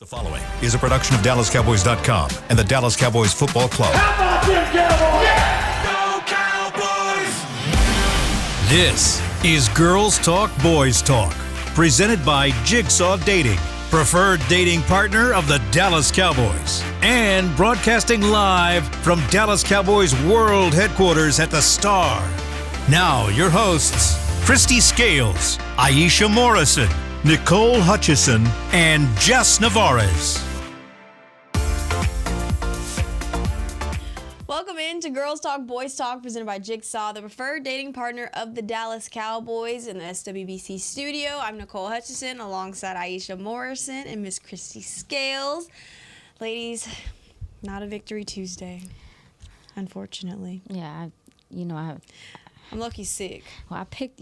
The following is a production of DallasCowboys.com and the Dallas Cowboys Football Club. How about them Cowboys? Yeah! Go Cowboys! This is Girls Talk, Boys Talk, presented by Jigsaw Dating, preferred dating partner of the Dallas Cowboys, and broadcasting live from Dallas Cowboys World Headquarters at the Star. Now, your hosts, Christy Scales, Aisha Morrison, Nicole Hutchison, and Jess Navarez. Welcome into Girls Talk, Boys Talk, presented by Jigsaw, the preferred dating partner of the Dallas Cowboys in the SWBC studio. I'm Nicole Hutchison alongside Aisha Morrison and Miss Christy Scales. Ladies, not a victory Tuesday, unfortunately. Yeah, I'm lucky sick. Well, I picked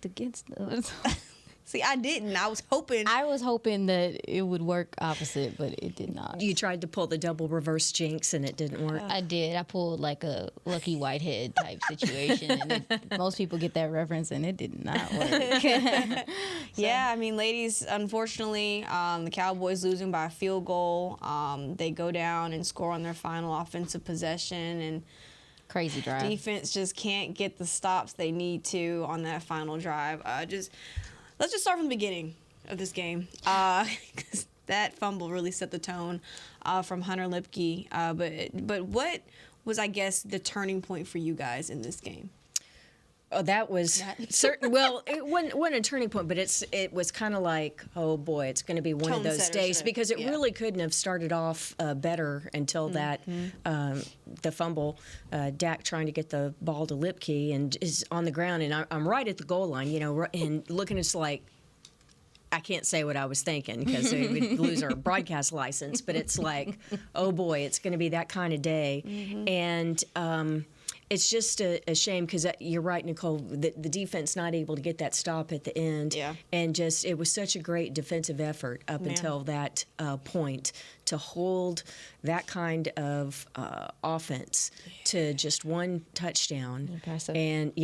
against those. See, I didn't. I was hoping that it would work opposite, but it did not. You tried to pull the double reverse jinx and it didn't work. I did. I pulled like a Lucky Whitehead type situation, and most people get that reference, and it did not work. Yeah, I mean, ladies, unfortunately, the Cowboys losing by a field goal. They go down and score on their final offensive possession, and Crazy drive. Defense just can't get the stops they need to on that final drive. Let's just start from the beginning of this game, because that fumble really set the tone from Hunter Lipke. But what was, I guess, the turning point for you guys in this game? Oh, that was certain. Well, it wasn't a turning point, but it was kind of like, oh boy, it's going to be one of those days, because it really couldn't have started off better until the fumble. Dak trying to get the ball to Lipke and is on the ground, and I'm right at the goal line, and looking, it's like, I can't say what I was thinking because we'd lose our broadcast license, but it's like, oh boy, it's going to be that kind of day, and. It's just a shame because you're right, Nicole. The defense not able to get that stop at the end, and just it was such a great defensive effort up until that point to hold that kind of offense to just one touchdown. Impressive. And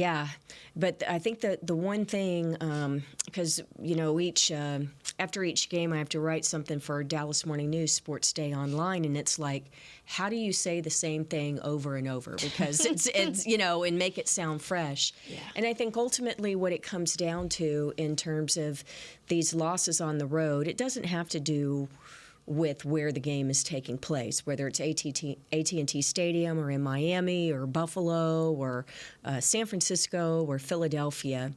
but I think the one thing, because after each game I have to write something for Dallas Morning News Sports Day Online, and it's like, how do you say the same thing over and over? Because it's and make it sound fresh. Yeah. And I think ultimately what it comes down to in terms of these losses on the road, it doesn't have to do with where the game is taking place, whether it's AT&T Stadium or in Miami or Buffalo or San Francisco or Philadelphia.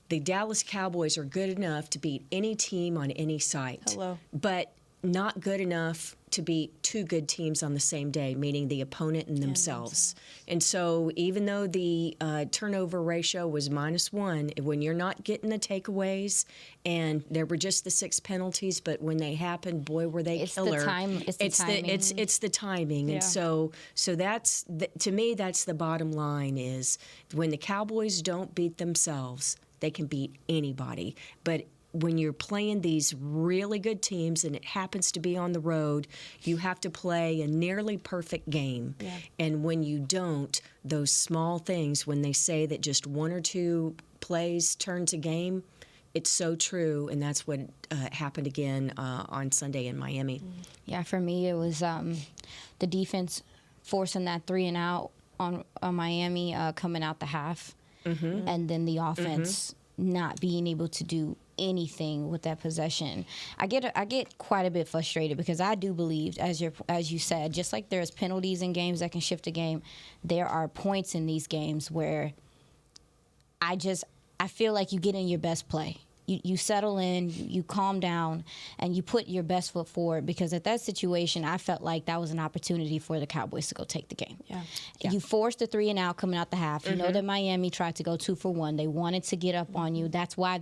The Dallas Cowboys are good enough to beat any team on any site. But not good enough to beat two good teams on the same day, meaning the opponent and themselves. And so even though the turnover ratio was -1, when you're not getting the takeaways, and there were just the 6 penalties, but when they happened, boy, were they killer. It's the timing. It's the timing. Yeah. And so that's, to me, that's the bottom line is when the Cowboys don't beat themselves, they can beat anybody. But when you're playing these really good teams and it happens to be on the road, you have to play a nearly perfect game. Yeah. And when you don't, those small things, when they say that just 1 or 2 plays turns a game, it's so true, and that's what happened again on Sunday in Miami. Yeah, for me, it was the defense forcing that 3 and out on Miami coming out the half, and then the offense not being able to do anything with that possession. I get quite a bit frustrated because I do believe, as you said, just like there's penalties in games that can shift a game, there are points in these games where I feel like you get in your best play. You settle in, you calm down, and you put your best foot forward, because at that situation, I felt like that was an opportunity for the Cowboys to go take the game. Yeah. You forced the 3 and out coming out the half. You know that Miami tried to go 2 for 1. They wanted to get up on you. That's why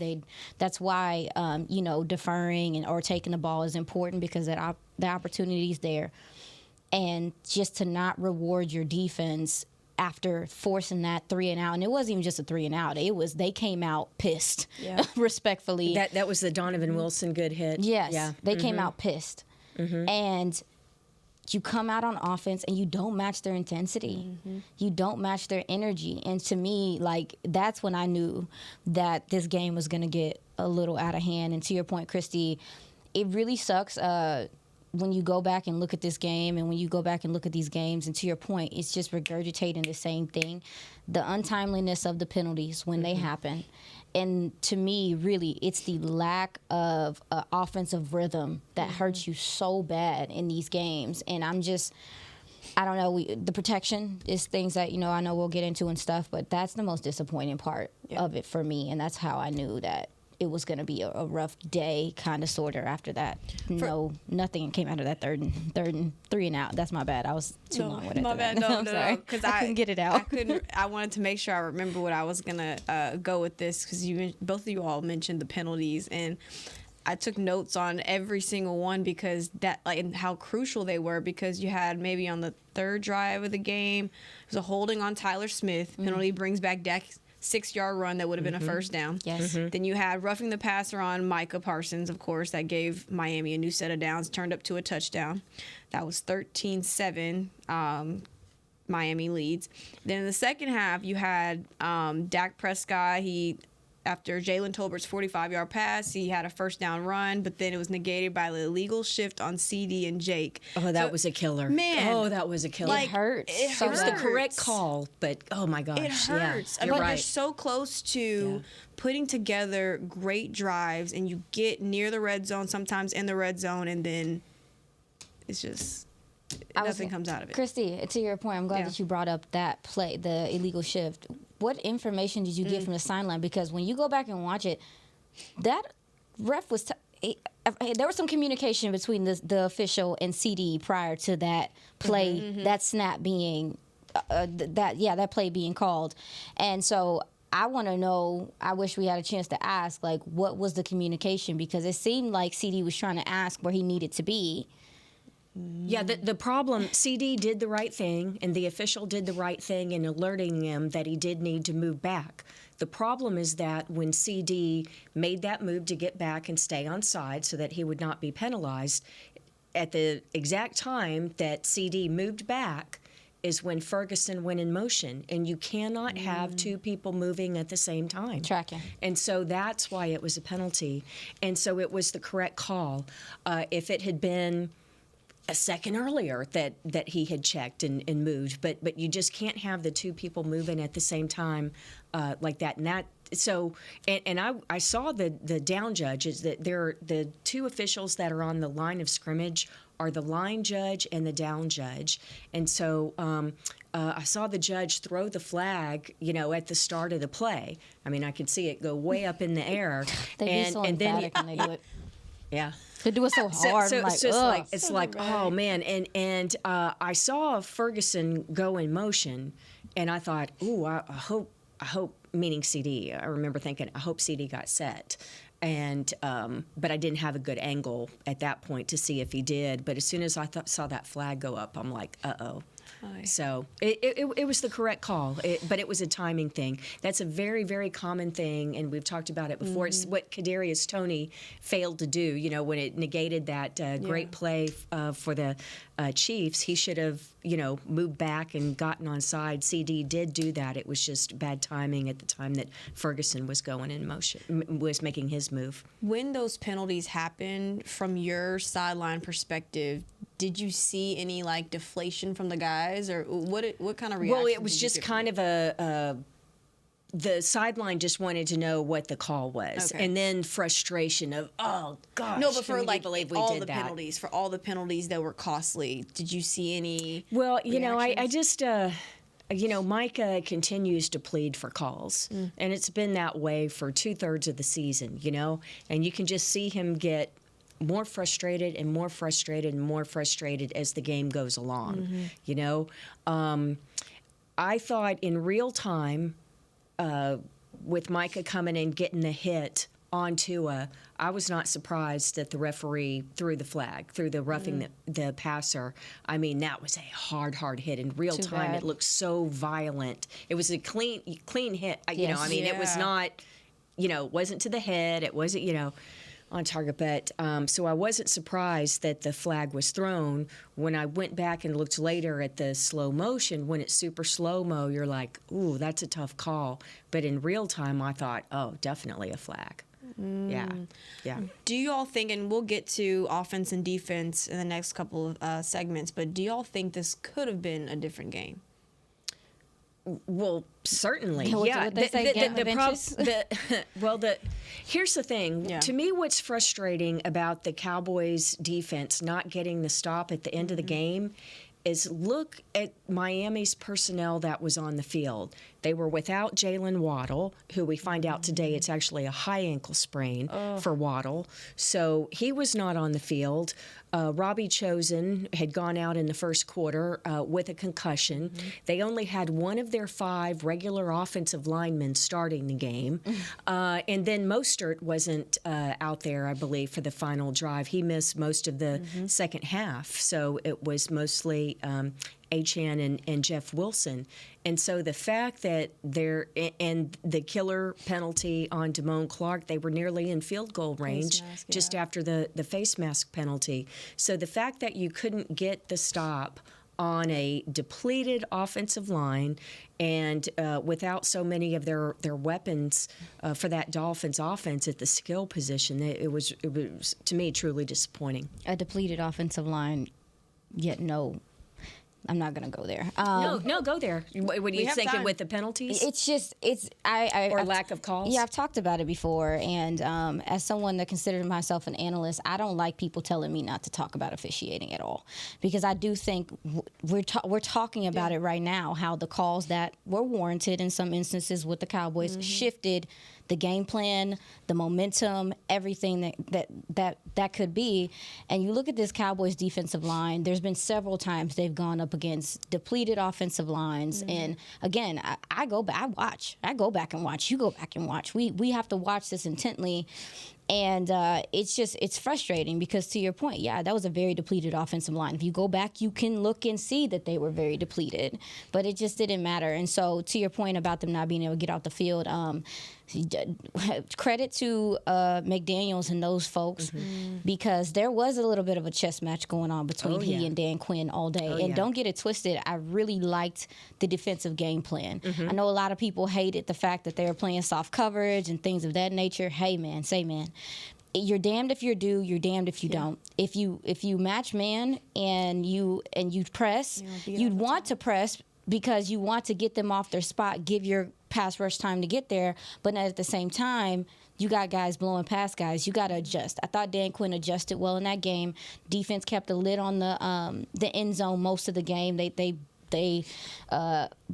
deferring or taking the ball is important, because the opportunity is there. And just to not reward your defense after forcing that 3 and out, and it wasn't even just a 3 and out. It was they came out pissed, respectfully. That was the Donovan Wilson good hit. Yes, they came out pissed, and you come out on offense and you don't match their intensity, you don't match their energy, and to me, like, that's when I knew that this game was going to get a little out of hand. And to your point, Christy, it really sucks when you go back and look at this game, and when you go back and look at these games, and to your point, it's just regurgitating the same thing. The untimeliness of the penalties when they happen. And to me, really, it's the lack of offensive rhythm that hurts you so bad in these games. And I don't know, the protection is things that, I know we'll get into and stuff, but that's the most disappointing part of it for me. And that's how I knew that it was going to be a rough day, kind of, sort of, after that. Nothing came out of that third and 3 and out. That's my bad. I was too long with it. My bad. No, because I couldn't get it out. I wanted to make sure I remember what I was going to go with this, because both of you all mentioned the penalties, and I took notes on every single one because and how crucial they were, because you had maybe on the 3rd drive of the game, it was a holding on Tyler Smith. Penalty brings back Dak's 6-yard run that would have been a first down. Yes. Then you had roughing the passer on Micah Parsons, of course, that gave Miami a new set of downs, turned up to a touchdown. That was 13-7. Miami leads. Then in the second half, you had Dak Prescott. After Jalen Tolbert's 45-yard pass, he had a first down run, but then it was negated by the illegal shift on CD and Jake. Oh, that was a killer. Man. Oh, that was a killer. It hurts. It was the correct call, but oh my gosh. It hurts. Yeah, you're right. You're so close to putting together great drives, and you get near the red zone, sometimes in the red zone, and then it's just nothing comes out of it. Christy, to your point, I'm glad that you brought up that play, the illegal shift. What information did you get from the sideline? Because when you go back and watch it, that ref was there was some communication between the official and CD prior to that play, that snap being that play being called. And so I want to know, I wish we had a chance to ask, like, what was the communication? Because it seemed like CD was trying to ask where he needed to be. Yeah, the problem, CD did the right thing, and the official did the right thing in alerting him that he did need to move back. The problem is that when CD made that move to get back and stay on side so that he would not be penalized, at the exact time that CD moved back is when Ferguson went in motion, and you cannot have two people moving at the same time. Tracking. And so that's why it was a penalty. And so it was the correct call. If it had been a second earlier that he had checked and moved, but you just can't have the two people moving at the same time like that. And that I saw the down judges, that the two officials that are on the line of scrimmage are the line judge and the down judge. And so I saw the judge throw the flag, at the start of the play. I mean, I could see it go way up in the air. They be so emphatic when they do it. Yeah. They do it so hard. It's like, oh man, and I saw Ferguson go in motion, and I thought, ooh, I hope, meaning CD. I remember thinking, I hope CD got set, and but I didn't have a good angle at that point to see if he did. But as soon as I saw that flag go up, I'm like, uh-oh. So it was the correct call, but it was a timing thing. That's a very, very common thing, and we've talked about it before. It's what Kadarius Toney failed to do. When it negated that great play for the Chiefs, he should have, moved back and gotten on side. CD did do that. It was just bad timing at the time that Ferguson was going in motion, was making his move. When those penalties happen, from your sideline perspective, did you see any deflation from the guys, or what kind of reaction? Well, it was just kind of the sideline just wanted to know what the call was, and then frustration of, oh gosh, no, but for believe we all did the that. penalties, for all the penalties that were costly, did you see any? Well, I just. Micah continues to plead for calls, and it's been that way for 2/3 of the season, and you can just see him get more frustrated and more frustrated and more frustrated as the game goes along, I thought in real time, with Micah coming in, getting the hit on Tua, I was not surprised that the referee threw the flag, threw the roughing the passer. I mean, that was a hard hit. In real time, it looked so violent. It was a clean hit. Yes. It was not, wasn't to the head. It wasn't, on target. But so I wasn't surprised that the flag was thrown. When I went back and looked later at the slow motion, when it's super slow-mo, you're like, ooh, that's a tough call. But in real time, I thought, oh, definitely a flag. Yeah. Do you all think, and we'll get to offense and defense in the next couple of segments, but do y'all think this could have been a different game? Well, certainly, What yeah. they say, game of inches? Here's the thing. Yeah. To me, what's frustrating about the Cowboys' defense not getting the stop at the end of the game is look at Miami's personnel that was on the field. They were without Jalen Waddle, who we find out today it's actually a high ankle sprain for Waddle. So he was not on the field. Robbie Chosen had gone out in the first quarter with a concussion. They only had one of their 5 regular offensive linemen starting the game. And then Mostert wasn't out there, I believe, for the final drive. He missed most of the second half. So it was mostly Achane and Jeff Wilson. And so the fact that and the killer penalty on Damone Clark, they were nearly in field goal range just after the face mask penalty. So the fact that you couldn't get the stop on a depleted offensive line and without so many of their weapons for that Dolphins offense at the skill position, it was to me truly disappointing. A depleted offensive line, yet no. I'm not gonna go there. No, go there. What are you thinking with the penalties? It's just lack of calls? Yeah, I've talked about it before, and as someone that considers myself an analyst, I don't like people telling me not to talk about officiating at all, because I do think we're talking about it right now, how the calls that were warranted in some instances with the Cowboys shifted the game plan, the momentum, everything that could be. And you look at this Cowboys defensive line, there's been several times they've gone up against depleted offensive lines. And again, I go back and watch. You go back and watch. We have to watch this intently. And it's frustrating because, to your point, yeah, that was a very depleted offensive line. If you go back, you can look and see that they were very depleted, but it just didn't matter. And so, to your point about them not being able to get off the field, credit to McDaniels and those folks, because there was a little bit of a chess match going on between he and Dan Quinn all day. And don't get it twisted, I really liked the defensive game plan. I know a lot of people hated the fact that they were playing soft coverage and things of that nature. Hey, man, you're damned if you do, you're damned if you don't. If you match man and you press, you'd want to press because you want to get them off their spot, give your pass rush time to get there, but at the same time, you got guys blowing past guys. You got to adjust. I thought Dan Quinn adjusted well in that game. Defense kept a lid on the end zone most of the game. They bent,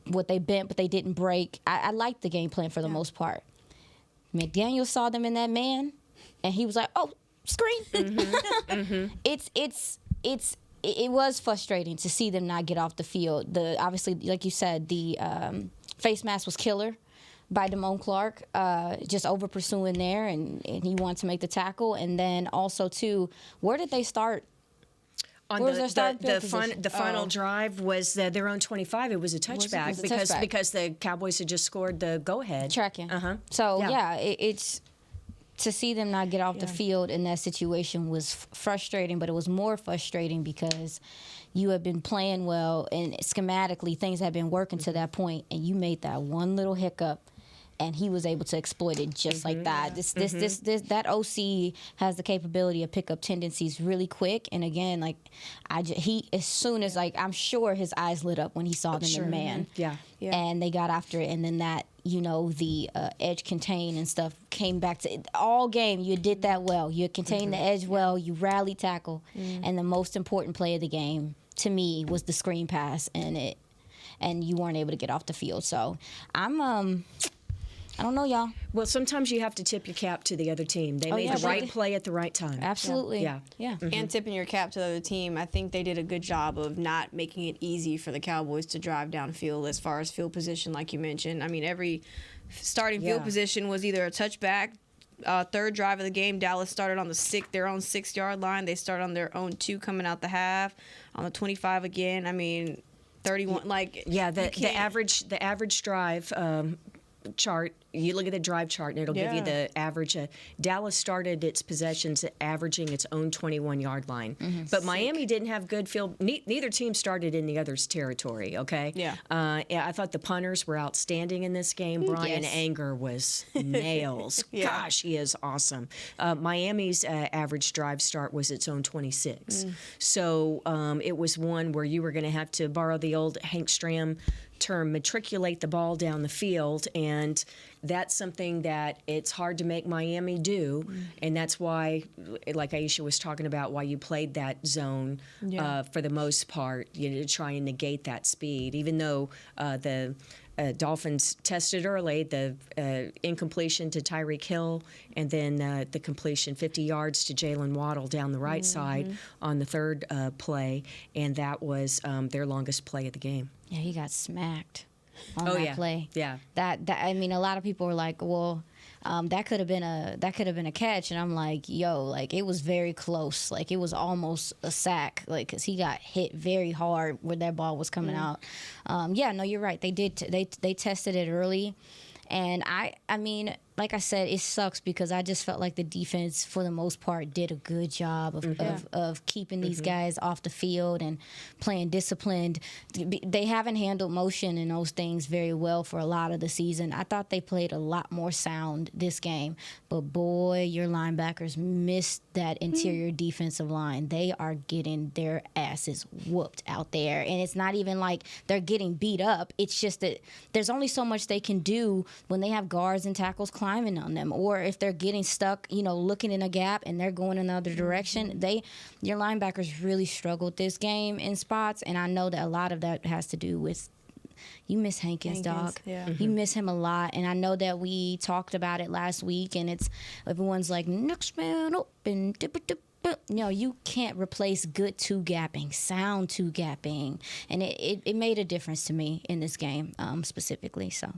but they didn't break. I liked the game plan for the most part. McDaniel saw them in that man, and he was like, "Oh, screen." It was frustrating to see them not get off the field. Obviously, like you said, the face mask was killer by Damone Clark, just over pursuing there, and he wanted to make the tackle. And then also, too, where did they start? On the final drive was their own 25. It was a touchback because the Cowboys had just scored the go-ahead. Tracking. So, it's to see them not get off the field in that situation was frustrating, but it was more frustrating because you have been playing well and schematically things have been working to that point, and you made that one little hiccup and he was able to exploit it just like that. That OC has the capability of pick up tendencies really quick. And again, like as soon as I'm sure his eyes lit up when he saw them in man. And they got after it, and then that the edge contain and stuff came back to it. All game. You did that well. You contained the edge well. You rallied tackle, and the most important play of the game to me was the screen pass, and you weren't able to get off the field. So I don't know, y'all. Well, sometimes you have to tip your cap to the other team. They made the right play at the right time. Absolutely. Yeah. And tipping your cap to the other team, I think they did a good job of not making it easy for the Cowboys to drive downfield as far as field position, like you mentioned. I mean, every starting field position was either a touchback. Third drive of the game, Dallas started on their own 6-yard line. They started on their own 2 coming out the half, on the 25 again. I mean, 31. The average drive chart you look at the drive chart, and it'll give you the average. Dallas started its possessions averaging its own 21-yard line. But Miami didn't have good field. Neither team started in the other's territory, okay? Yeah. I thought the punters were outstanding in this game. Brian Anger was nails. Gosh, he is awesome. Miami's average drive start was its own 26. So it was one where you were going to have to borrow the old Hank Stram term, matriculate the ball down the field, and that's something that it's hard to make Miami do, and that's why, like Aisha was talking about, why you played that zone for the most part, to try and negate that speed, even though the Dolphins tested early, the incompletion to Tyreek Hill, and then the completion 50 yards to Jalen Waddle down the right side on the third play, and that was their longest play of the game. Yeah, he got smacked on that play. Yeah. That I mean, a lot of people were like, well, that could have been a catch, and I'm like, yo, like it was very close, like it was almost a sack, like because he got hit very hard where that ball was coming out. No, you're right. They did. They tested it early, and I mean, like I said, it sucks because I just felt like the defense, for the most part, did a good job of keeping these guys off the field and playing disciplined. They haven't handled motion and those things very well for a lot of the season. I thought they played a lot more sound this game, but boy, your linebackers missed that interior defensive line. They are getting their asses whooped out there, and it's not even like they're getting beat up. It's just that there's only so much they can do when they have guards and tackles climbing on them, or if they're getting stuck, looking in a gap and they're going another direction. Your linebackers really struggled this game in spots, and I know that a lot of that has to do with you miss Hankins, dog. Yeah. You miss him a lot, and I know that we talked about it last week, and everyone's like, next man up and no, you can't replace good two-gapping, sound two-gapping, and it made a difference to me in this game specifically, so.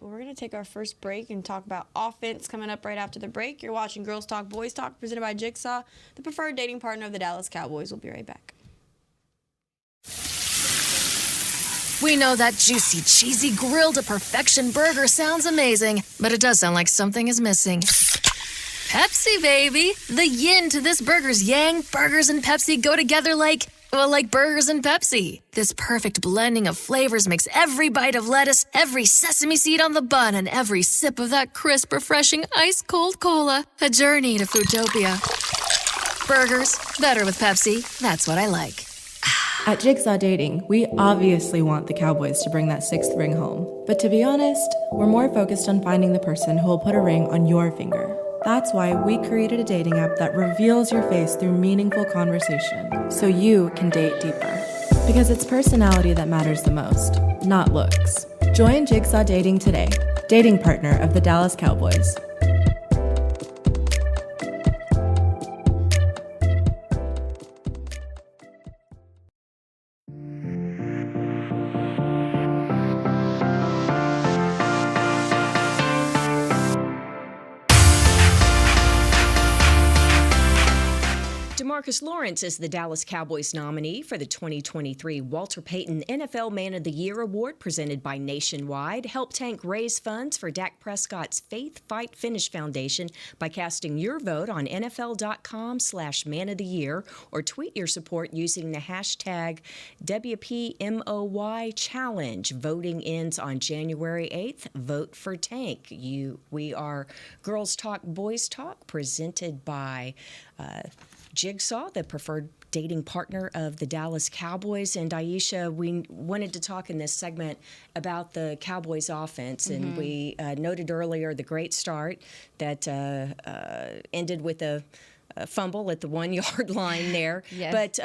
Well, we're going to take our first break and talk about offense coming up right after the break. You're watching Girls Talk, Boys Talk, presented by Jigsaw, the preferred dating partner of the Dallas Cowboys. We'll be right back. We know that juicy, cheesy, grilled to perfection burger sounds amazing, but it does sound like something is missing. Pepsi, baby! The yin to this burger's yang. Burgers and Pepsi go together like burgers and Pepsi. This perfect blending of flavors makes every bite of lettuce, every sesame seed on the bun, and every sip of that crisp, refreshing, ice-cold cola a journey to Foodtopia. Burgers, better with Pepsi. That's what I like. At Jigsaw Dating, we obviously want the Cowboys to bring that 6th ring home. But to be honest, we're more focused on finding the person who will put a ring on your finger. That's why we created a dating app that reveals your face through meaningful conversation, so you can date deeper. Because it's personality that matters the most, not looks. Join Jigsaw Dating today, dating partner of the Dallas Cowboys. Marcus Lawrence is the Dallas Cowboys nominee for the 2023 Walter Payton NFL Man of the Year Award presented by Nationwide. Help Tank raise funds for Dak Prescott's Faith Fight Finish Foundation by casting your vote on NFL.com/Man of the Year or tweet your support using the hashtag WPMOY Challenge. Voting ends on January 8th. Vote for Tank. We are Girls Talk, Boys Talk, presented by Jigsaw, the preferred dating partner of the Dallas Cowboys. And Aisha, we wanted to talk in this segment about the Cowboys offense. And we noted earlier the great start that ended with a fumble at the 1 yard line there. Yes. But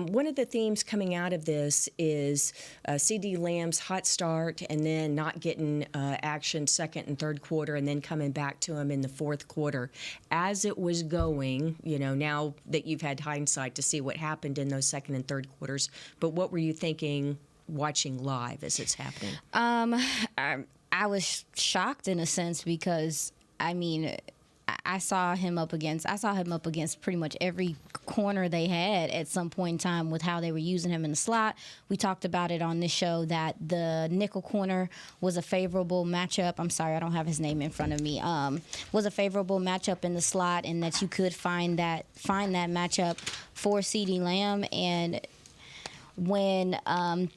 one of the themes coming out of this is C.D. Lamb's hot start and then not getting action second and third quarter and then coming back to him in the fourth quarter. As it was going, now that you've had hindsight to see what happened in those second and third quarters, but what were you thinking watching live as it's happening? I was shocked in a sense because, I I saw him up against pretty much every corner they had at some point in time with how they were using him in the slot. We talked about it on this show that the nickel corner was a favorable matchup. I'm sorry, I don't have his name in front of me. Was a favorable matchup in the slot, and that you could find that matchup for CeeDee Lamb. And when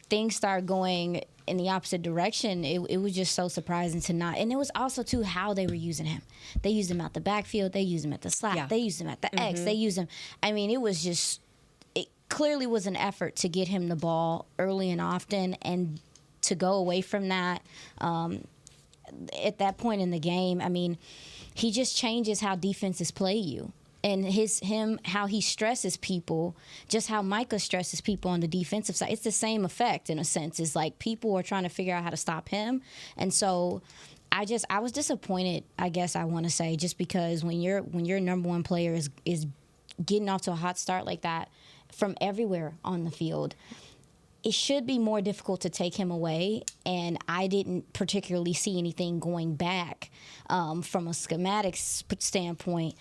things start going in the opposite direction, it was just so surprising to not. And it was also, too, how they were using him. They used him out the backfield. They used him at the slot. Yeah. They used him at the X. They used him. I mean, it clearly was an effort to get him the ball early and often, and to go away from that at that point in the game. I mean, he just changes how defenses play you. And how he stresses people, just how Micah stresses people on the defensive side. It's the same effect in a sense. It's like people are trying to figure out how to stop him. And so I was disappointed, I guess I want to say, just because when your number one player is getting off to a hot start like that from everywhere on the field, it should be more difficult to take him away. And I didn't particularly see anything going back from a schematics standpoint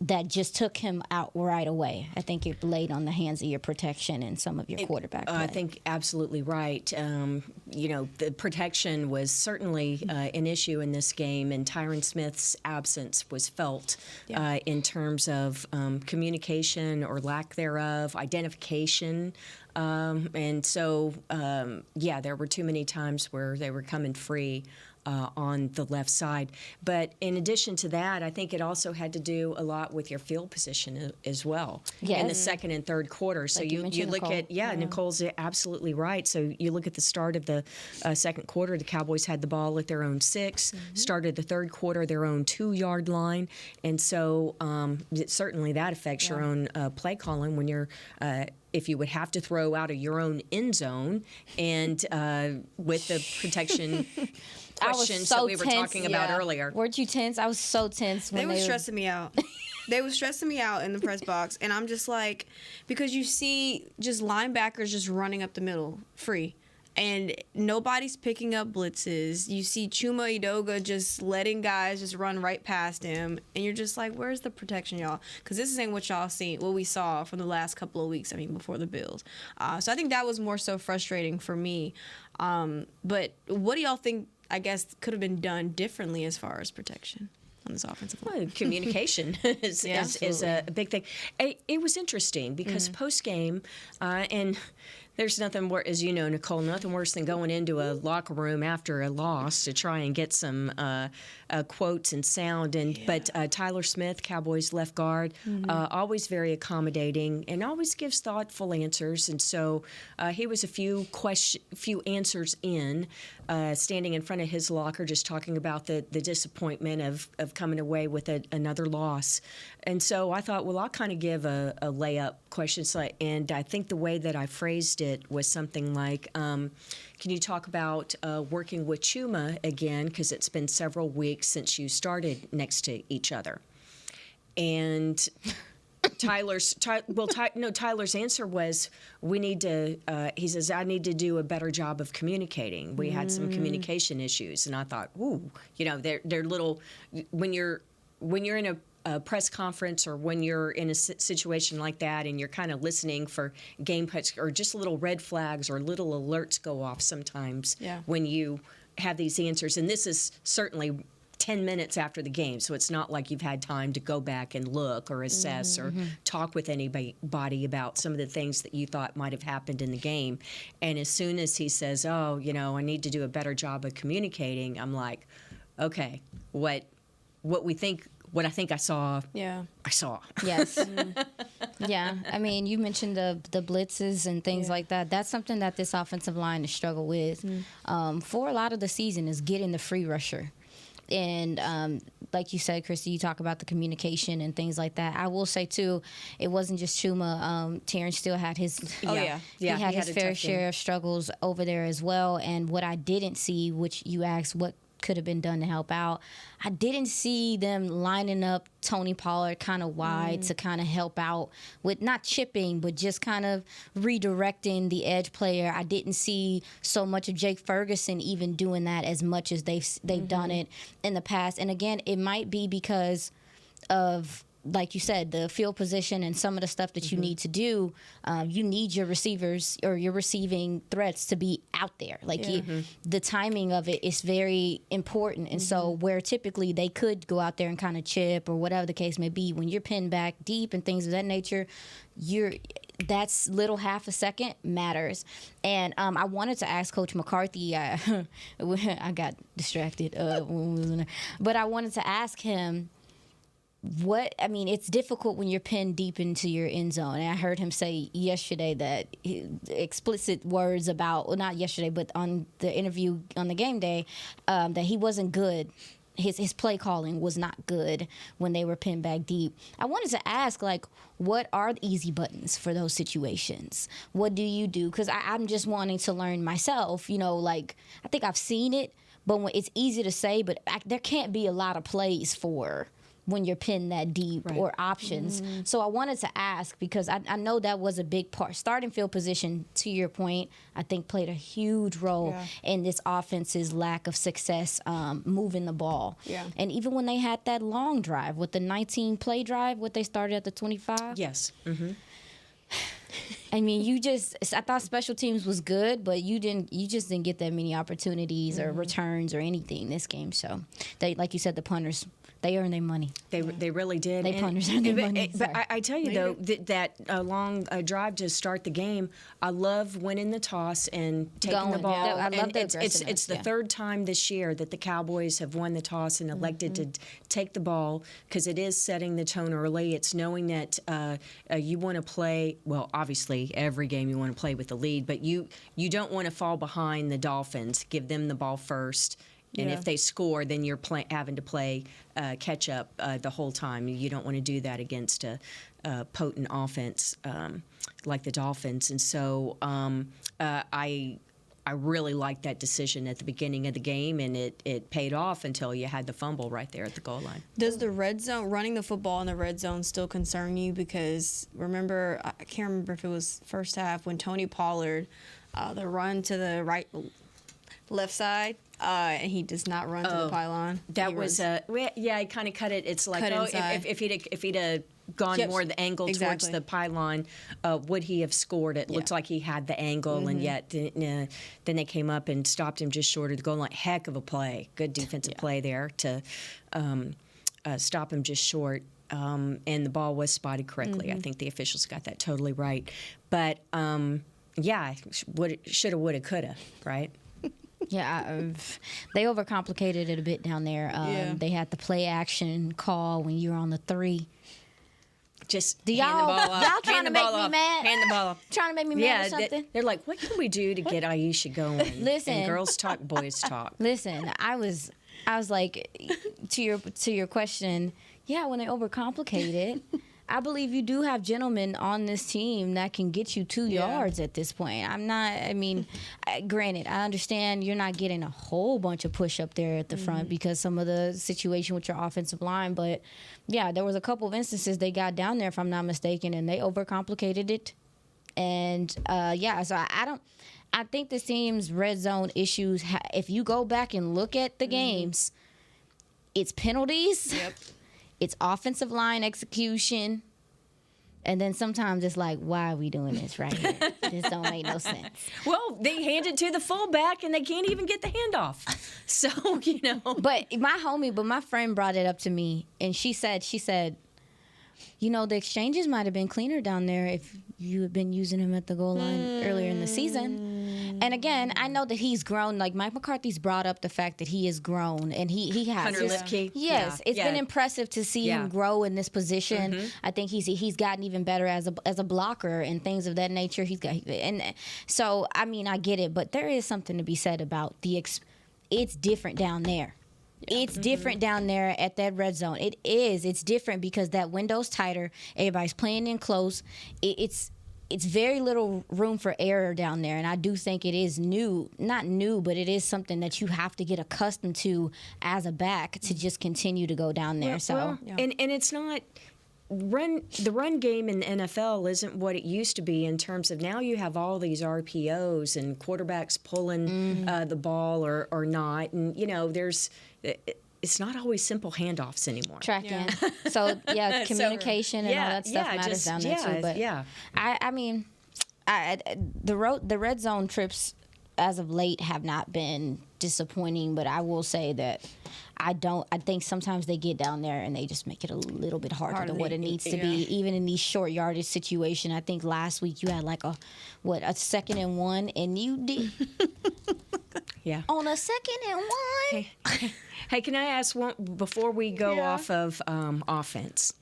that just took him out right away. I think it laid on the hands of your protection and some of your quarterback play. I think absolutely right. The protection was certainly an issue in this game, and Tyron Smith's absence was felt in terms of communication or lack thereof, identification. And so, there were too many times where they were coming free on the left side. But in addition to that, I think it also had to do a lot with your field position as well in the second and third quarter. So like you look Nicole. at, Nicole's absolutely right. So you look at the start of the second quarter, the Cowboys had the ball at their own 6, started the third quarter their own 2-yard line. And so certainly that affects your own play calling when you're if you would have to throw out of your own end zone, and with the protection questions that we were talking about earlier. Weren't you tense? I was so tense when they were stressing me out. They were stressing me out in the press box, and I'm just like, because you see just linebackers just running up the middle free, and nobody's picking up blitzes. You see Chuma Edoga just letting guys just run right past him, and you're just like, where's the protection, y'all? Because this ain't what we saw from the last couple of weeks, before the Bills. So I think that was more so frustrating for me. But what do y'all think, I guess, could have been done differently as far as protection on this offensive line? Well, communication is a big thing. It was interesting because post-game, and there's nothing worse, as you know, Nicole, nothing worse than going into a locker room after a loss to try and get some quotes and sound. But Tyler Smith, Cowboys left guard, always very accommodating and always gives thoughtful answers. And so he was a few answers in, standing in front of his locker, just talking about the disappointment of coming away with another loss. And so I thought, well, I'll kind of give a layup question. And I think the way that I phrased it was something like, can you talk about working with Chuma again, because it's been several weeks since you started next to each other? And Tyler's answer was, we need to, he says, I need to do a better job of communicating. We had some communication issues. And I thought, ooh, they're little, when you're in a press conference or when you're in a situation like that and you're kind of listening for game cuts or just little red flags or little alerts go off sometimes when you have these answers. And this is certainly 10 minutes after the game, so it's not like you've had time to go back and look or assess or talk with anybody about some of the things that you thought might have happened in the game. And as soon as he says, I need to do a better job of communicating, I'm like, okay, what I think I saw, I saw. Yes. Yeah. I mean, you mentioned the blitzes and things like that. That's something that this offensive line has struggled with for a lot of the season, is getting the free rusher. And like you said, Christy, you talk about the communication and things like that. I will say, too, it wasn't just Chuma. Terrence still had his he had his fair share of struggles over there as well. And what I didn't see, which you asked what could have been done to help out, I didn't see them lining up Tony Pollard kind of wide to kind of help out with not chipping, but just kind of redirecting the edge player. I didn't see so much of Jake Ferguson even doing that as much as they've done it in the past. And again, it might be because of, like you said, the field position and some of the stuff that you need to do, you need your receivers or your receiving threats to be out there. Like the timing of it is very important. And so where typically they could go out there and kind of chip or whatever the case may be, when you're pinned back deep and things of that nature, that's little half a second matters. And I wanted to ask Coach McCarthy, I got distracted when we was in there, but I wanted to ask him, it's difficult when you're pinned deep into your end zone. And I heard him say yesterday that explicit words about, well, not yesterday, but on the interview on the game day, that he wasn't good. His play calling was not good when they were pinned back deep. I wanted to ask, like, what are the easy buttons for those situations? What do you do? Because I'm just wanting to learn myself. I think I've seen it, but it's easy to say, but there can't be a lot of plays for when you're pinned that deep or options. So I wanted to ask, because I know that was a big part. Starting field position, to your point, I think played a huge role in this offense's lack of success moving the ball. Yeah. And even when they had that long drive with the 19-play drive, what they started at the 25? Yes. I thought special teams was good, but you just didn't get that many opportunities or returns or anything this game. So they, like you said, the punters, they earned their money. They really did. Punters earned their money. But I tell you, though, that long drive to start the game, I love winning the toss and taking the ball. Yeah, I love that. It's the third time this year that the Cowboys have won the toss and elected to take the ball, because it is setting the tone early. It's knowing that you want to play, well, obviously, every game you want to play with the lead, but you don't want to fall behind the Dolphins. Give them the ball first. And if they score, then you're having to play catch up the whole time. You don't want to do that against a potent offense like the Dolphins. And so I really liked that decision at the beginning of the game, and it paid off until you had the fumble right there at the goal line. Does the red zone, running the football in the red zone, still concern you? Because remember, I can't remember if it was first half when Tony Pollard, the run to the left side, and he does not run to the pylon. That was he kind of cut it. It's like, if he'd gone more the angle towards the pylon, would he have scored? It looked like he had the angle, and yet then they came up and stopped him just short of the goal line. Heck of a play, good defensive play there to stop him just short. And the ball was spotted correctly. I think the officials got that totally right. But shoulda, woulda, coulda, right? Yeah, they overcomplicated it a bit down there. They had the play action call when you were on the 3. Just y'all trying to make me mad? Hand the ball off. Trying to make me mad or something? They're like, what can we do to get Aisha going? Listen, and girls talk, boys talk. Listen, I was like, to your question, when they overcomplicate it, I believe you do have gentlemen on this team that can get you 2 yards at this point. Granted, I understand you're not getting a whole bunch of push up there at the front because some of the situation with your offensive line. But, there was a couple of instances they got down there, if I'm not mistaken, and they overcomplicated it. And, so I think this team's red zone issues, if you go back and look at the games, it's penalties. Yep. It's offensive line execution. And then sometimes it's like, why are we doing this right here? This don't make no sense. Well, they hand it to the fullback, and they can't even get the handoff. So, But my friend brought it up to me, and she said, the exchanges might have been cleaner down there if you had been using him at the goal line earlier in the season. And again, I know that he's grown. Like Mike McCarthy's brought up the fact that he has grown, and he has. Hunter Lipke. Yes, it's been impressive to see him grow in this position. I think he's gotten even better as a blocker and things of that nature. And so I get it, but there is something to be said about it's different down there. It's different down there at that red zone. It is. It's different because that window's tighter. Everybody's playing in close. It's very little room for error down there, and I do think it is not new, but it is something that you have to get accustomed to as a back to just continue to go down there. And it's not the run game in the NFL isn't what it used to be in terms of now you have all these RPOs and quarterbacks pulling the ball or not, and there's it's not always simple handoffs anymore. Tracking. So yeah, communication and all that stuff matters down there too. But I mean, the red zone trips as of late have not been disappointing, but I will say that I think sometimes they get down there and they just make it a little bit harder than what it needs to be, even in these short yardage situation. I think last week you had like a 2nd and 1, and you did on a 2nd and 1. Hey, can I ask one before we go off of offense?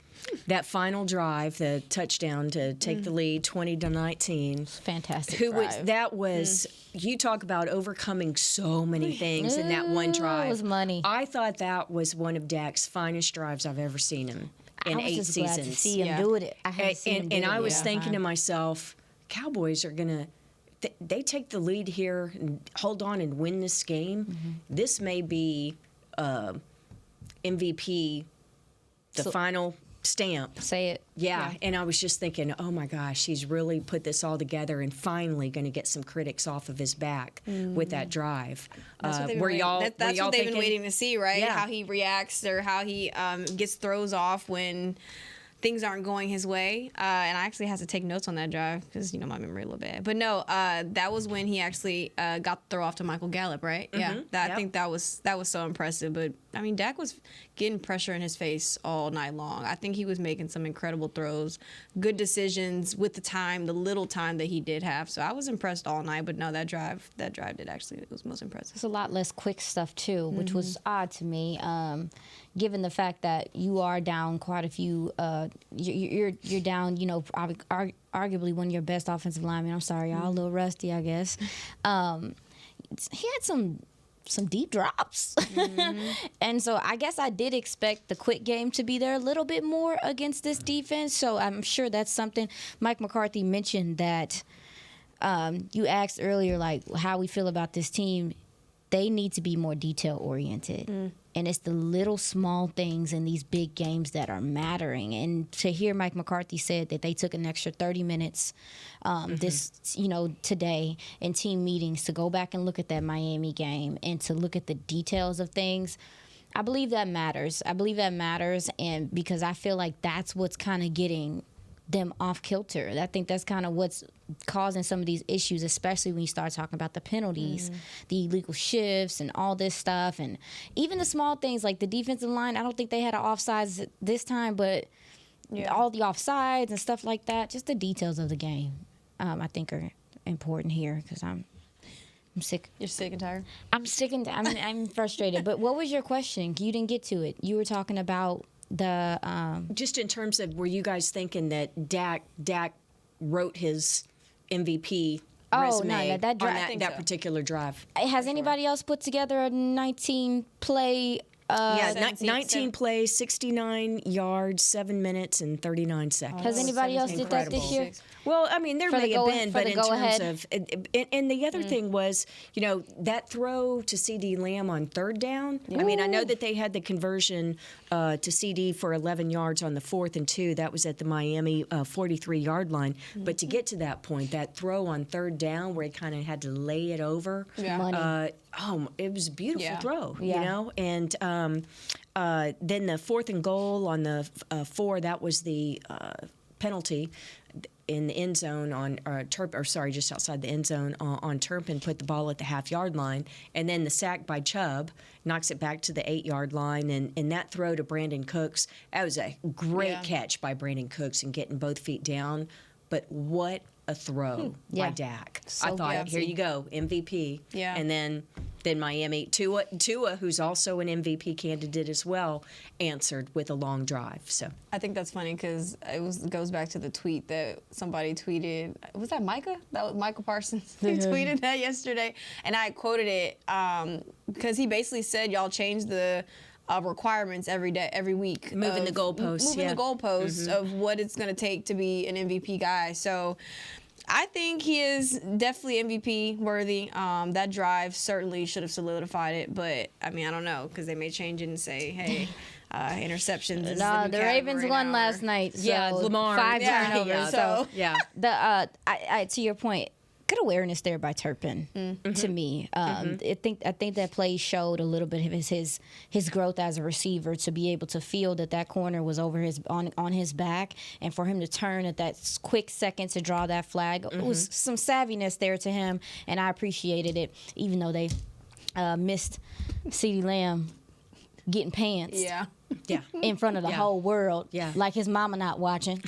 That final drive, the touchdown to take the lead, 20-19. Fantastic. That was you talk about overcoming so many things in that one drive. It was money. I thought that was one of Dak's finest drives I've ever seen him in 8 seasons. Glad to see him do it. I was thinking to myself, Cowboys are gonna. They take the lead here and hold on and win this game. This may be MVP, the final stamp. Say it. Yeah, and I was just thinking, oh my gosh, he's really put this all together and finally going to get some critics off of his back with that drive. That's what they've been waiting to see, right? Yeah. How he reacts or how he gets throws off when things aren't going his way. And I actually had to take notes on that drive because, my memory a little bad. But no, that was when he actually got the throw off to Michael Gallup, right? Yeah, I think that was so impressive. But, I mean, Dak was getting pressure in his face all night long. I think he was making some incredible throws, good decisions with the little time that he did have. So I was impressed all night. But no, that drive it was most impressive. It's a lot less quick stuff too, which was odd to me, given the fact that you are down quite a few. You're down, arguably one of your best offensive linemen. I'm sorry, y'all, a little rusty, I guess. He had some deep drops. And so I guess I did expect the quick game to be there a little bit more against this defense. So I'm sure that's something. Mike McCarthy mentioned that you asked earlier, like, how we feel about this team. They need to be more detail-oriented. And it's the little small things in these big games that are mattering. And to hear Mike McCarthy said that they took an extra 30 minutes today in team meetings to go back and look at that Miami game and to look at the details of things, I believe that matters. And because I feel like that's what's kind of getting them off kilter. I think that's kind of what's causing some of these issues, especially when you start talking about the penalties, the illegal shifts, and all this stuff. And even the small things like the defensive line, I don't think they had an offsides this time, but all the offsides and stuff like that, just the details of the game, I think are important here because I'm sick. You're sick and tired? I'm sick and I'm frustrated. But what was your question? You didn't get to it. You were talking about just in terms of, were you guys thinking that Dak wrote his MVP resume on that particular drive? Has anybody else put together a 19 play? 19 plays, 69 yards, 7 minutes, and 39 seconds. Has anybody else did that this year? Well, I mean, there may have been, but in terms of, and the other thing was, that throw to CD Lamb on 3rd down. I mean, I know that they had the conversion to CD for 11 yards on the 4th and 2. That was at the Miami 43-yard line. But to get to that point, that throw on 3rd down where he kind of had to lay it over, it was a beautiful throw, and then the 4th and goal on the 4, that was the penalty in the end zone on just outside the end zone on Turpin, put the ball at the half-yard line, and then the sack by Chubb knocks it back to the 8-yard line, and that throw to Brandon Cooks, that was a great catch by Brandon Cooks and getting both feet down, but what a throw by Dak. I thought, here you go, MVP. Yeah. And then Miami, Tua, who's also an MVP candidate as well, answered with a long drive. So I think that's funny because it goes back to the tweet that somebody tweeted. Was that Micah? That was Michael Parsons. He tweeted that yesterday, and I quoted it because he basically said, "Y'all change the requirements every week, moving the goalposts, of what it's going to take to be an MVP guy." So I think he is definitely MVP worthy. That drive certainly should have solidified it, but I mean, I don't know because they may change it and say, "Hey, interceptions." No, the Ravens won last night. So Lamar, 5 turnovers. So to your point, good awareness there by Turpin to me. I think that play showed a little bit of his growth as a receiver, to be able to feel that corner was over on his back, and for him to turn at that quick second to draw that flag. It was some savviness there to him, and I appreciated it, even though they missed CeeDee Lamb getting pants in front of the whole world, like his mama not watching.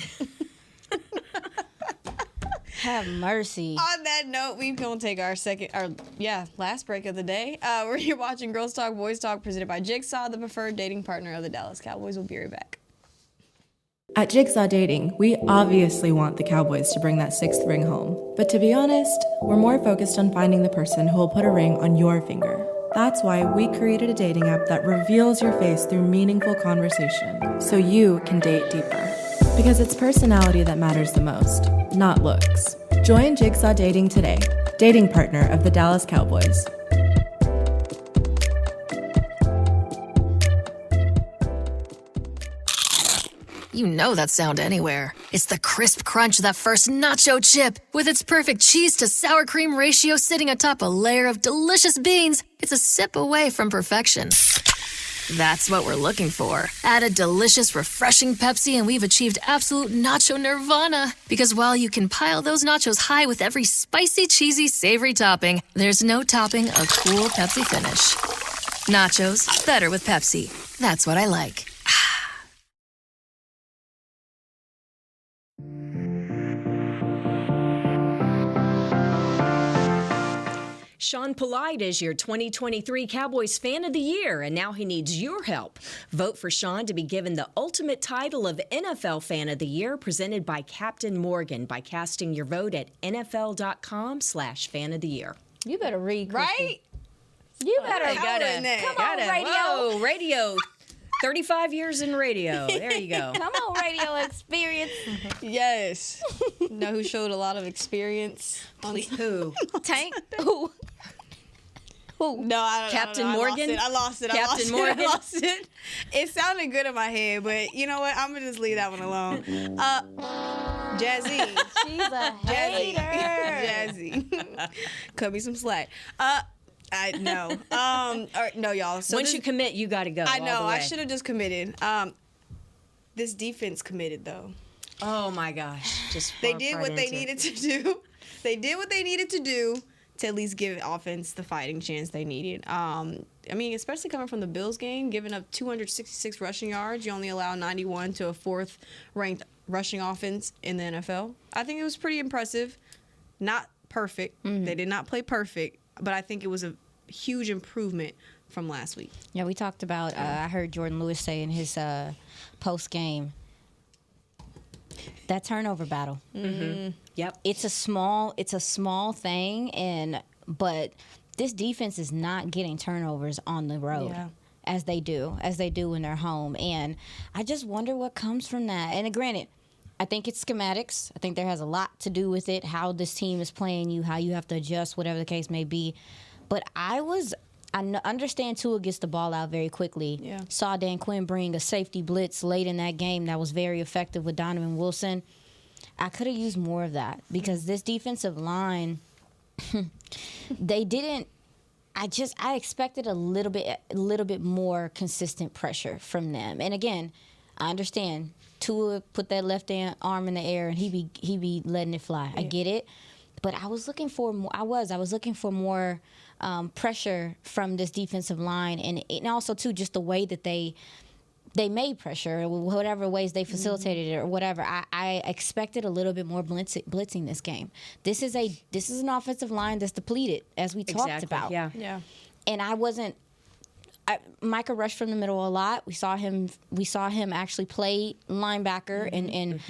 Have mercy. On that note, we're going to take our last break of the day. We're here watching Girls Talk, Boys Talk, presented by Jigsaw, the preferred dating partner of the Dallas Cowboys. We'll be right back. At Jigsaw Dating, we obviously want the Cowboys to bring that 6th ring home. But to be honest, we're more focused on finding the person who will put a ring on your finger. That's why we created a dating app that reveals your face through meaningful conversation, so you can date deeper. Because it's personality that matters the most, not looks. Join Jigsaw Dating today, dating partner of the Dallas Cowboys. You know that sound anywhere. It's the crisp crunch of that first nacho chip. With its perfect cheese to sour cream ratio sitting atop a layer of delicious beans, it's a sip away from perfection. That's what we're looking for. Add a delicious, refreshing Pepsi and we've achieved absolute nacho nirvana. Because while you can pile those nachos high with every spicy, cheesy, savory topping, there's no topping a cool Pepsi finish. Nachos, better with Pepsi. That's what I like. Sean Polite is your 2023 Cowboys Fan of the Year, and now he needs your help. Vote for Sean to be given the ultimate title of NFL Fan of the Year, presented by Captain Morgan, by casting your vote at NFL.com/Fan of the Year. You better read, Christy. Right? You better Come on, radio. Whoa, radio. 35 years in radio. There you go. Come on, radio experience. Yes. Know who showed a lot of experience? Who? Tank. Who? No, I don't Captain know. Morgan? I lost it. Captain Morgan? I lost it. It sounded good in my head, but you know what? I'm going to just leave that one alone. Jazzy. She's a hater. Jazzy. Cut me some slack. I know. No, y'all. So Once you commit, you got to go. I know. all the way. I should have just committed. This defense committed, though. Oh, my gosh. Just They walked did right what they into it. needed to do. They did what they needed to do to at least give offense the fighting chance they needed. I mean, especially coming from the Bills game, giving up 266 rushing yards. You only allow 91 to a 4th-ranked rushing offense in the NFL. I think it was pretty impressive. Not perfect. They did not play perfect, but I think it was a huge improvement from last week. Yeah, we talked about, I heard Jordan Lewis say in his post-game, that turnover battle. Yep. It's a small thing, but this defense is not getting turnovers on the road as they do when they're home. And I just wonder what comes from that. And granted, I think it's schematics. I think there has a lot to do with it, how this team is playing you, how you have to adjust, whatever the case may be. But I understand Tua gets the ball out very quickly. Yeah. Saw Dan Quinn bring a safety blitz late in that game that was very effective with Donovan Wilson. I could have used more of that because this defensive line, they didn't. I expected a little bit more consistent pressure from them. And again, I understand Tua put that left arm in the air and he be letting it fly. I get it, but I was looking for more. I was looking for more pressure from this defensive line, and also too just the way that they made pressure, whatever ways they facilitated it or whatever. I expected a little bit more blitzing this game. This is an offensive line that's depleted, as we talked about. Yeah. And Micah rushed from the middle a lot. We saw him actually play linebacker and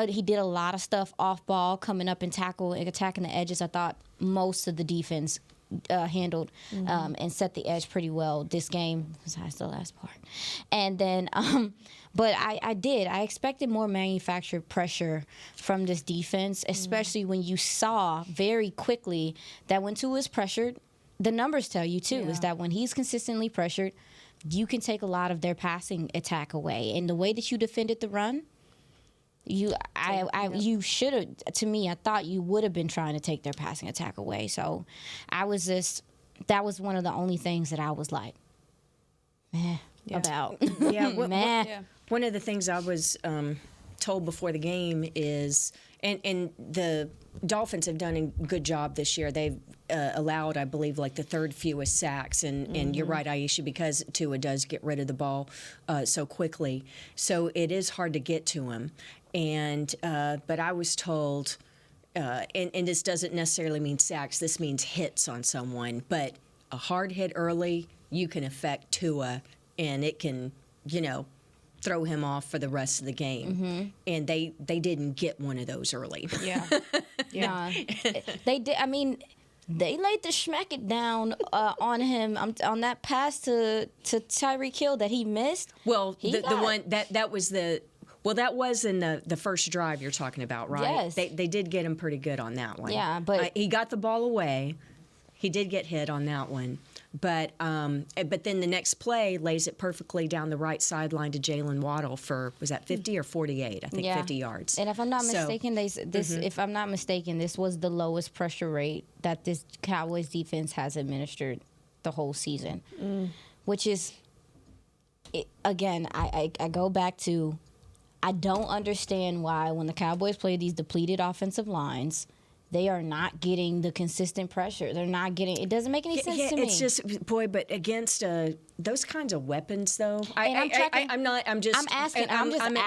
he did a lot of stuff off ball, coming up and attacking the edges. I thought most of the defense handled and set the edge pretty well this game, besides the last part. And then, but I expected more manufactured pressure from this defense, especially when you saw very quickly that when Tua is pressured, the numbers tell you too, is that when he's consistently pressured, you can take a lot of their passing attack away. And the way that you defended the run, You should have. To me, I thought you would have been trying to take their passing attack away. So, that was one of the only things that I was like, about. One of the things I was told before the game is, and the Dolphins have done a good job this year. They've allowed, I believe, like the third fewest sacks, and you're right, Aisha, because Tua does get rid of the ball so quickly. So it is hard to get to him. And but I was told, and this doesn't necessarily mean sacks. This means hits on someone. But a hard hit early, you can affect Tua, and it can, throw him off for the rest of the game. And they didn't get one of those early. Nah, they did. I mean, they laid the smack it down on him on that pass to Tyreek Hill that he missed. Well, the one that was the. Well, that was in the first drive you're talking about, right? Yes. They did get him pretty good on that one. Yeah, but he got the ball away. He did get hit on that one. But then the next play lays it perfectly down the right sideline to Jalen Waddle for, was that 50 or 48? I think 50 yards. And if I'm not mistaken, if I'm not mistaken, this was the lowest pressure rate that this Cowboys defense has administered the whole season, which is, again, I go back to, I don't understand why when the Cowboys play these depleted offensive lines, they are not getting the consistent pressure. They're not getting. It doesn't make any sense to me. It's just, boy, but against those kinds of weapons, though, I'm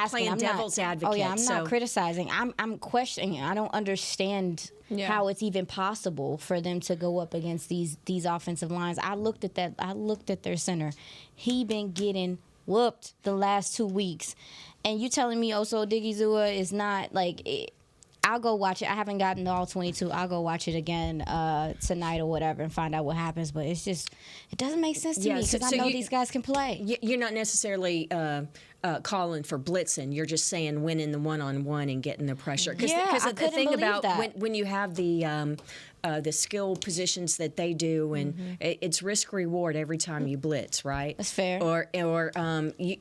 playing devil's advocate. Oh yeah, I'm not criticizing. I'm questioning. I don't understand how it's even possible for them to go up against these offensive lines. I looked at that. I looked at their center. He been getting whooped the last 2 weeks, and you telling me Oso Odigizua is not like. I'll go watch it. I haven't gotten to all 22. I'll go watch it again tonight or whatever and find out what happens. But it's just, it doesn't make sense to me because I know these guys can play. You're not necessarily calling for blitzing. You're just saying winning the one-on-one and getting the pressure. Because the thing about when you have the skill positions that they do, and it's risk-reward every time you blitz, right? That's fair. Or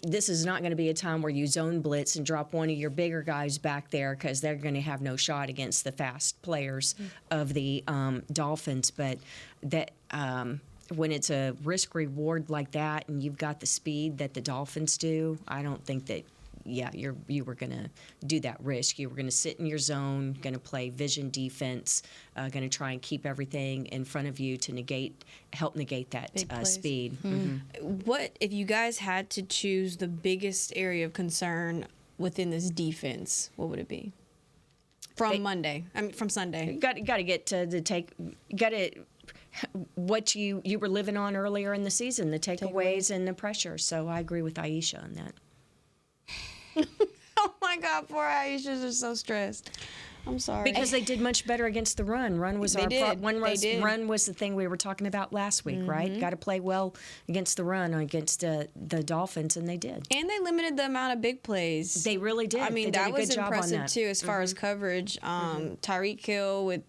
this is not going to be a time where you zone blitz and drop one of your bigger guys back there because they're going to have no shot against the fast players of the Dolphins. But that when it's a risk-reward like that and you've got the speed that the Dolphins do, I don't think that you were going to do that risk. You were going to sit in your zone, going to play vision defense, going to try and keep everything in front of you to help negate that speed. What if you guys had to choose the biggest area of concern within this defense? What would it be? From Sunday. You got to get to the take. You got to what you were living on earlier in the season, the takeaways and the pressure. So I agree with Aisha on that. Oh my God, poor Aisha's are so stressed. I'm sorry. Because they did much better against the run. Run was Run was the thing we were talking about last week, right? Got to play well against the run against the Dolphins, and they did. And they limited the amount of big plays. They really did. I mean, that was impressive too, as far as coverage. Tyreek Hill with,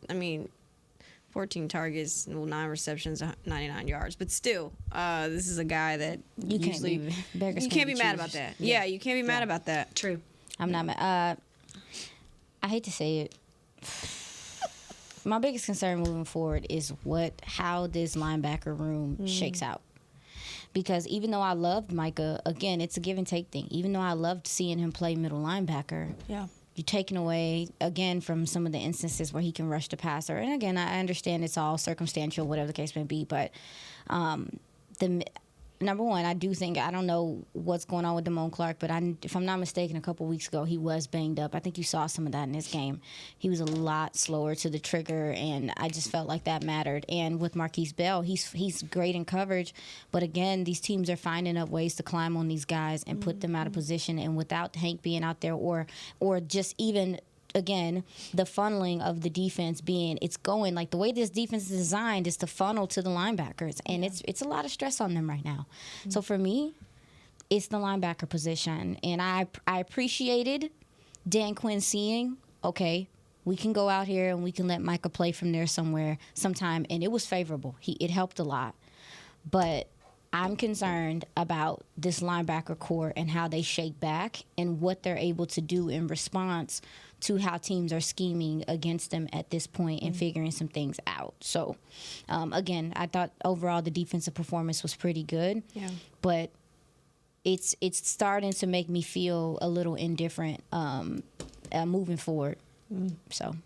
14 targets, 9 receptions, 99 yards. But still, this is a guy that you can't be mad about that. Yeah, you can't be mad about that. True. I'm not mad. I hate to say it. My biggest concern moving forward is how this linebacker room shakes out. Because even though I loved Micah, again, it's a give and take thing. Even though I loved seeing him play middle linebacker, you're taking away, again, from some of the instances where he can rush the passer. And again, I understand it's all circumstantial, whatever the case may be. But number one, I don't know what's going on with Damone Clark, but if I'm not mistaken, a couple weeks ago, he was banged up. I think you saw some of that in this game. He was a lot slower to the trigger, and I just felt like that mattered. And with Marquise Bell, he's great in coverage, but again, these teams are finding up ways to climb on these guys and put them out of position. And without Hank being out there or just even again, the funneling of the defense being, it's going, like the way this defense is designed is to funnel to the linebackers, and it's a lot of stress on them right now. So for me, it's the linebacker position, and I appreciated Dan Quinn seeing, okay, we can go out here and we can let Micah play from there sometime, and it was favorable. It helped a lot. But I'm concerned about this linebacker core and how they shake back and what they're able to do in response to how teams are scheming against them at this point and figuring some things out. So, again, I thought overall the defensive performance was pretty good. Yeah. But it's starting to make me feel a little indifferent moving forward. So.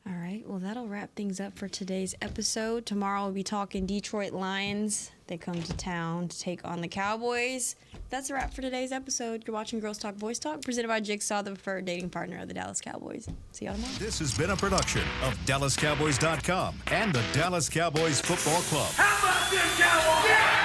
All right, well, that'll wrap things up for today's episode. Tomorrow we'll be talking Detroit Lions. They come to town to take on the Cowboys. That's a wrap for today's episode. You're watching Girls Talk Boys Talk, presented by Jigsaw, the preferred dating partner of the Dallas Cowboys. See y'all tomorrow. This has been a production of DallasCowboys.com and the Dallas Cowboys Football Club. How about this, Cowboys? Yeah!